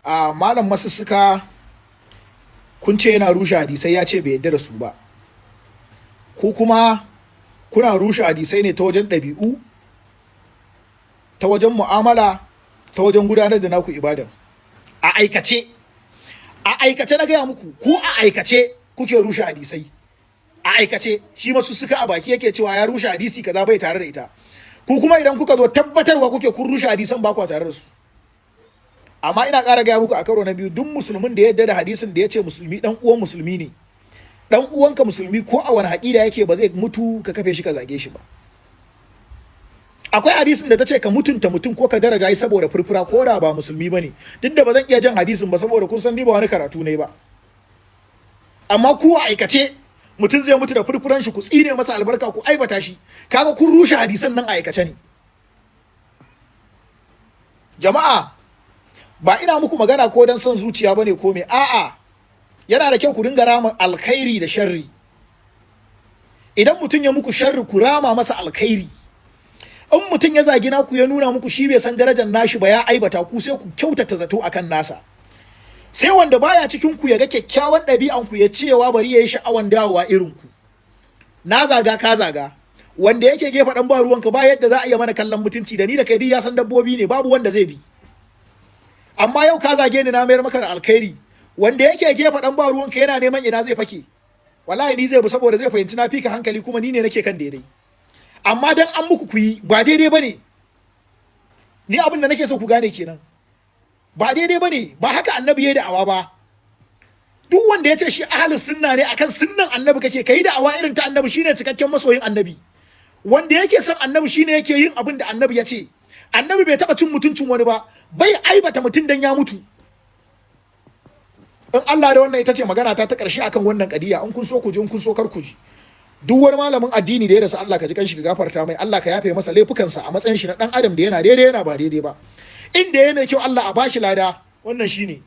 a malam masussuka kun ce yana rushe hadisai, ya ce bai yadda da su ba, ko kuma kuna rushe hadisai ne ta wajen ɗabi'u, ta wajen mu'amala, ta wajen gudanar da naku ibadan. A aikace na gaya muku, ku a aikace kuke rushe hadisai. A aikace shi masussuka a baki yake cewa ya rushe hadisi kaza bai tare da ita, ku kuma idan kuka zo tabbatarwa kuke kun rushe hadisan ba ku tare da su. Amma ina ƙara gaya muku a karo na biyu, duk musulmin da ya yarda da hadisin da ya ce musulmi dan uwan musulmi ne, dan uwanka musulmi ko a wani haƙida yake, ba zai mutu ka kafe shi ka zage shi ba. Akwai hadisin da ta ce ka mutunta mutum ko ka daraja shi saboda furfura ko da ba musulmi bane, duk da ba zan iya jan hadisin ba saboda kun san ni ba wani karatu ne ba. Amma ku a aikace mutum zai mutu da furfuran shi, ku tsine masa albarka, ku aibata shi, kaga kun rushe hadisan nan a aikace ne. Jama'a, ba ina muku magana ko dan son zuciya bane ko me, a'a, yana da kyau ku dinga rama alkhairi da sharri. Idan mutum ya muku sharri ku rama masa alkhairi. In mutum ya zagi naku ya nuna muku shi bai san darajar nashi ba, ya aibata ku, sai ku kyautata zato akan nasa. Sai wanda baya cikin ku ya ga kyakkyawan ɗabi'an ku ya cewa bari yayi sha'awan dawowa irin ku. Na zaga ka zaga, wanda yake gefa dan ba ruwanka ba yadda za a iya mana kallon mutunci, da ni da kai dai ya san dabbobi ne, babu wanda zai bi. Amma yau ka zage ni na mayar maka da alkhairi, wanda yake gefa dan ba ruwanka yana neman ina zai fake, wallahi ni zai bi saboda zai fahimci na fika hankali kuma ni ne nake kan daidai. Amma dan an muku kuyi ba daidai bane, ni abin da nake so ku gane kenan, ba daidai bane, ba haka annabi yayi da'awa ba. Duk wanda ya ce shi ahlus sunna ne, akan sunnan annabi kake, kai da'awa irin ta annabi, shine cikakken masoyin annabi. Wanda yake son annabi shine yake yin abin da annabi ya ce. Annabi bai taba cin mutuncin wani ba, bai aibata mutum dan ya mutu. In Allah da wannan ita ce magana ta karshe akan wannan kadiya, in kun so ku ji, in kun so kar ku ji. Duk wani malamin addini da ya rasa, Allah ka ji kanshi ka gafarta mai, Allah ka yafe masa laifukansa a matsayin shi na dan adam da yana daidai yana ba daidai ba. Inda ya mai kyau Allah a bashi lada, wannan shine.